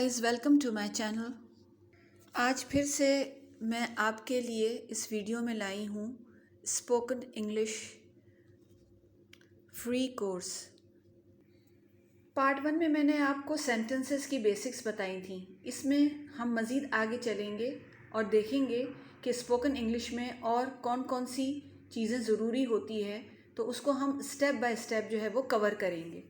Guys, welcome to my channel. आज फिर से मैं आपके लिए इस वीडियो में लाई हूँ spoken English free course. Part 1 में मैंने आपको सेंटेंसेस की बेसिक्स बताई थी। इसमें हम मज़ीद आगे चलेंगे और देखेंगे कि स्पोकन इंग्लिश में और कौन कौन सी चीज़ें ज़रूरी होती है, तो उसको हम स्टेप बाय स्टेप जो है वो कवर करेंगे।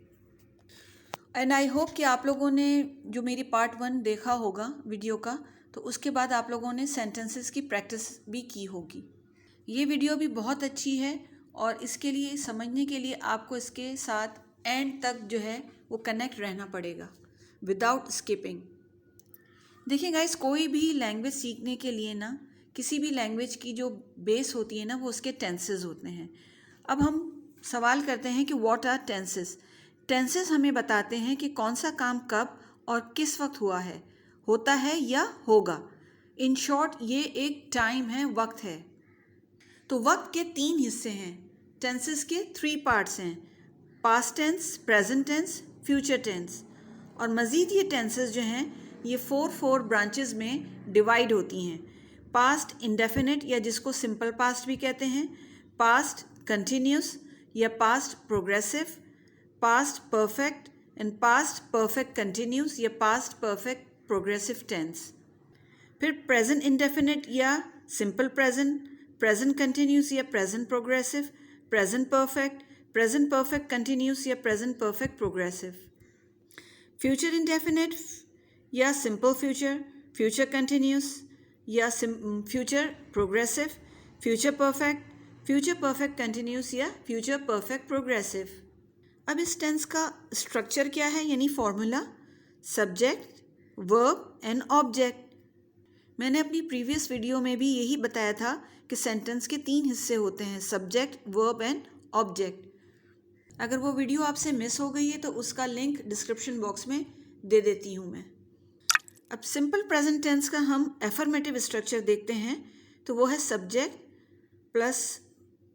एंड आई होप कि आप लोगों ने जो मेरी पार्ट 1 देखा होगा वीडियो का, तो उसके बाद आप लोगों ने सेंटेंसेस की प्रैक्टिस भी की होगी। ये वीडियो भी बहुत अच्छी है और इसके लिए समझने के लिए आपको इसके साथ एंड तक जो है वो कनेक्ट रहना पड़ेगा विदाउट स्किपिंग। देखिए गाइस, कोई भी लैंग्वेज सीखने के लिए ना, किसी भी लैंग्वेज की जो बेस होती है ना, वो उसके टेंसेस होते हैं। अब हम सवाल करते हैं कि व्हाट आर टेंसेस। टेंसेस हमें बताते हैं कि कौन सा काम कब और किस वक्त हुआ है, होता है या होगा। इन शॉर्ट ये एक टाइम है, वक्त है। तो वक्त के 3 हिस्से हैं, टेंसेस के 3 पार्ट्स हैं, past tense, present tense, future tense. और मज़ीद ये टेंसेस जो हैं ये 4 ब्रांचेस में डिवाइड होती हैं। पास्ट इंडेफिनिट या जिसको सिंपल पास्ट भी कहते हैं, पास्ट कंटिन्यूस या past progressive, past perfect and past perfect continuous या पास्ट परफेक्ट प्रोग्रेसिव टेंस। फिर प्रेजेंट इंडेफिनिट या सिंपल प्रेजेंट, प्रेजेंट कंटिन्यूस या present progressive, present perfect continuous या present perfect progressive. Future indefinite या सिंपल फ्यूचर, फ्यूचर कंटिन्यूस या future progressive, future perfect continuous या future perfect progressive. अब इस tense का स्ट्रक्चर क्या है, यानी formula, subject, verb and object. मैंने अपनी प्रीवियस वीडियो में भी यही बताया था कि सेंटेंस के 3 हिस्से होते हैं, सब्जेक्ट, वर्ब एंड ऑब्जेक्ट। अगर वो वीडियो आपसे मिस हो गई है तो उसका लिंक डिस्क्रिप्शन बॉक्स में दे देती हूँ मैं। अब सिंपल प्रेजेंट टेंस का हम एफर्मेटिव स्ट्रक्चर देखते हैं, तो वो है subject plus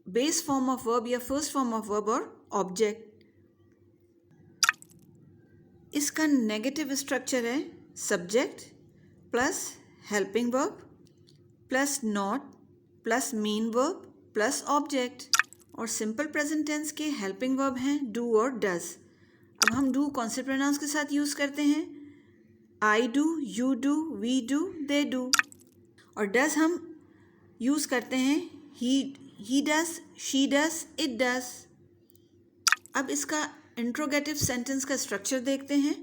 base form of verb या फर्स्ट फॉर्म ऑफ वर्ब और ऑब्जेक्ट। इसका नेगेटिव स्ट्रक्चर है subject plus helping verb plus not plus main verb plus object. और सिंपल प्रेजेंट टेंस के हेल्पिंग वर्ब हैं डू और डज। अब हम डू कौन से प्रोनाउंस के साथ यूज़ करते हैं, I do, you do, we do, they do. और डज हम यूज़ करते हैं he does, she does, it does. अब इसका इंट्रोगेटिव सेंटेंस का स्ट्रक्चर देखते हैं।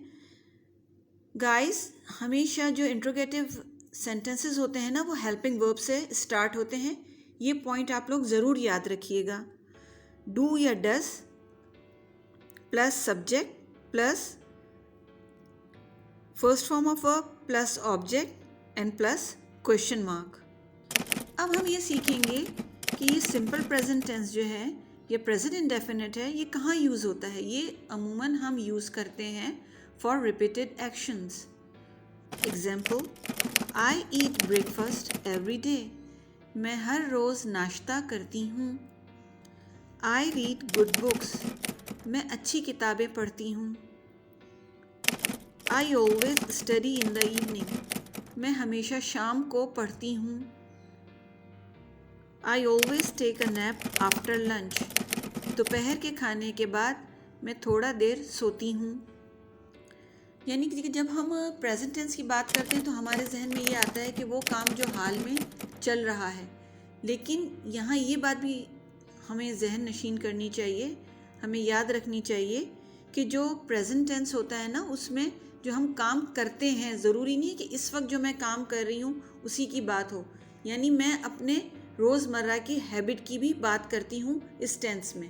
गाइस, हमेशा जो इंट्रोगेटिव सेंटेंसेस होते हैं ना, वो हेल्पिंग वर्ब से स्टार्ट होते हैं। ये पॉइंट आप लोग ज़रूर याद रखिएगा। डू या does plus subject plus first form of verb plus object and plus question mark. अब हम ये सीखेंगे कि ये सिंपल प्रेजेंट टेंस जो है, ये प्रेजेंट इंडेफिनिट है, ये कहाँ यूज़ होता है। ये अमूमन हम यूज़ करते हैं for repeated actions. Example, I eat breakfast every day, मैं हर रोज़ नाश्ता करती हूँ। आई रीड गुड बुक्स, मैं अच्छी किताबें पढ़ती हूँ। I always study in the evening, मैं हमेशा शाम को पढ़ती हूँ। I always take a nap after lunch, दोपहर के खाने के बाद मैं थोड़ा देर सोती हूँ। यानी कि जब हम प्रेजेंट टेंस की बात करते हैं तो हमारे जहन में ये आता है कि वो काम जो हाल में चल रहा है, लेकिन यहाँ ये बात भी हमें जहन नशीन करनी चाहिए, हमें याद रखनी चाहिए कि जो प्रेजेंट टेंस होता है ना, उसमें जो हम काम करते हैं, ज़रूरी नहीं है कि इस वक्त जो मैं काम कर रही हूँ उसी की बात हो। यानी मैं अपने रोज़मर्रा की हैबिट की भी बात करती हूँ इस टेंस में।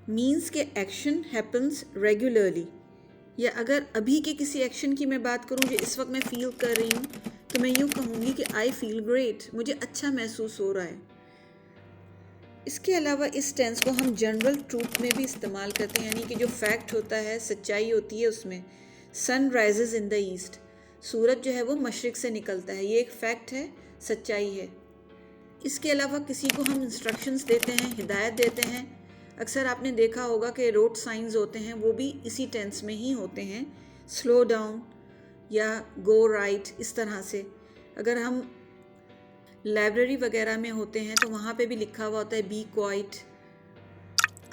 मीन्स के एक्शन हैपन्स रेगुलरली, या अगर अभी के किसी एक्शन की मैं बात करूँ जो इस वक्त मैं फील कर रही हूँ, तो मैं यूँ कहूँगी कि आई फील ग्रेट, मुझे अच्छा महसूस हो रहा है। इसके अलावा इस टेंस को हम जनरल ट्रूथ में भी इस्तेमाल करते हैं, यानी कि जो फैक्ट होता है, सच्चाई होती है उसमें। सन राइजेज़ इन द ईस्ट, सूरज जो है वो मशरिक़ से निकलता है, ये एक फैक्ट है, सच्चाई है। इसके अलावा किसी को हम इंस्ट्रक्शंस देते हैं, हिदायत देते हैं। अक्सर आपने देखा होगा कि रोड साइंस होते हैं, वो भी इसी टेंस में ही होते हैं। स्लो डाउन, या गो राइट, इस तरह से। अगर हम लाइब्रेरी वगैरह में होते हैं तो वहाँ पे भी लिखा हुआ होता है बी क्वाइट।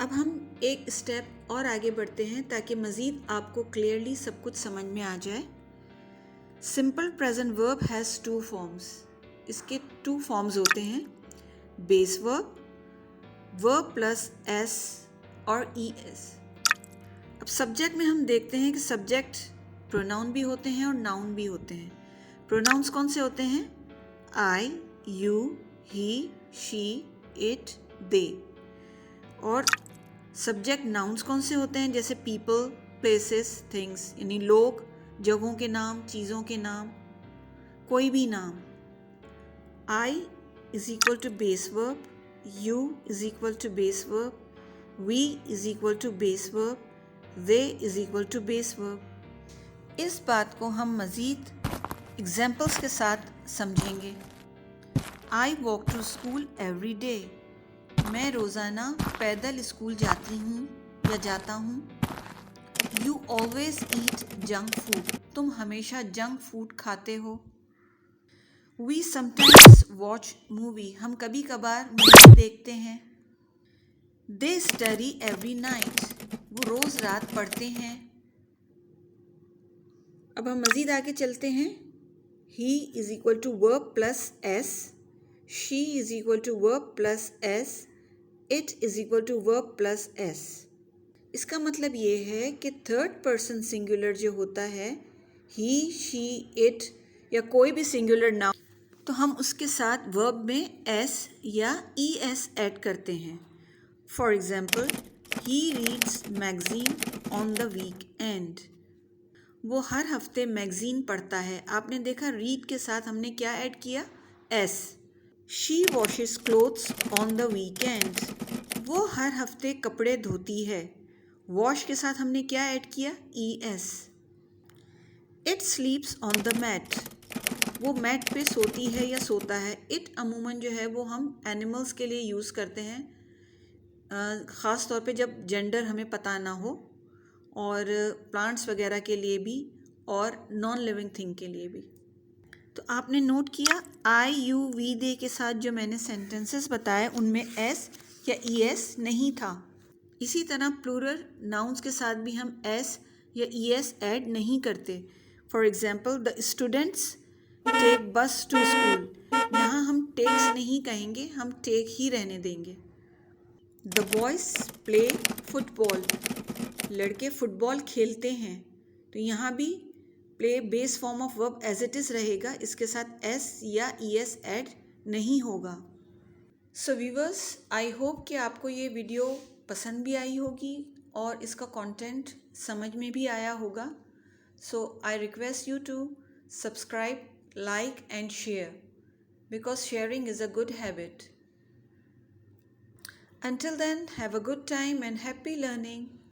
अब हम एक स्टेप और आगे बढ़ते हैं ताकि मज़ीद आपको क्लियरली सब कुछ समझ में आ जाए। Simple present verb has 2 forms. इसके 2 फॉर्म्स होते हैं, base verb, verb plus S और ई एस। अब सब्जेक्ट में हम देखते हैं कि सब्जेक्ट प्रोनाउन भी होते हैं और नाउन भी होते हैं। प्रोनाउंस कौन से होते हैं? आई, यू, ही, शी, इट, दे। और सब्जेक्ट नाउन्स कौन से होते हैं? जैसे पीपल, प्लेसेस, थिंग्स, यानी लोग, जगहों के नाम, चीज़ों के नाम, कोई भी नाम। I is equal to base verb, you is equal to base verb, we is equal to base verb, they is equal to base verb. इस बात को हम मज़ीद एग्जाम्पल्स के साथ समझेंगे। I walk to school every day. मैं रोज़ाना पैदल स्कूल जाती हूँ या जाता हूँ। You always eat junk food. तुम हमेशा जंक फूड खाते हो। We sometimes watch movie. हम कभी कभार मूवी देखते हैं। They study every night. वो रोज़ रात पढ़ते हैं। अब हम मज़ीद आगे चलते हैं। He is equal to verb plus S, she is equal to verb plus S, it is equal to verb plus S. इसका मतलब ये है कि थर्ड पर्सन सिंगुलर जो होता है, ही, शी, इट या कोई भी सिंगुलर नाउन, तो हम उसके साथ वर्ब में एस या ई एस ऐड करते हैं। For example, he reads magazine on the week end. वो हर हफ्ते मैगज़ीन पढ़ता है। आपने देखा रीड के साथ हमने क्या ऐड किया? S. She washes clothes on the weekend. वो हर हफ्ते कपड़े धोती है। वॉश के साथ हमने क्या ऐड किया? E S. It sleeps on the mat. वो मैट पे सोती है या सोता है। इट अमूमन जो है वो हम एनिमल्स के लिए यूज़ करते हैं, ख़ास तौर पे जब जेंडर हमें पता ना हो, और प्लांट्स वगैरह के लिए भी और नॉन लिविंग थिंग के लिए भी। तो आपने नोट किया आई, यू, वी, दे के साथ जो मैंने सेंटेंसेस बताए उनमें एस या ई एस नहीं था। इसी तरह प्लूरल नाउन्स के साथ भी हम एस या ई एस ऐड नहीं करते। For example, the students take bus to school. यहाँ हम टेक्स नहीं कहेंगे, हम टेक ही रहने देंगे। The boys play football. लड़के फुटबॉल खेलते हैं, तो यहाँ भी play base form of verb as it is रहेगा, इसके साथ एस या ई एस ऐड नहीं होगा। सो व्यूअर्स, आई होप कि आपको ये वीडियो पसंद भी आई होगी और इसका कंटेंट समझ में भी आया होगा। So I request you to subscribe, like and share, because sharing is a good habit. Until then, have a good time and happy learning.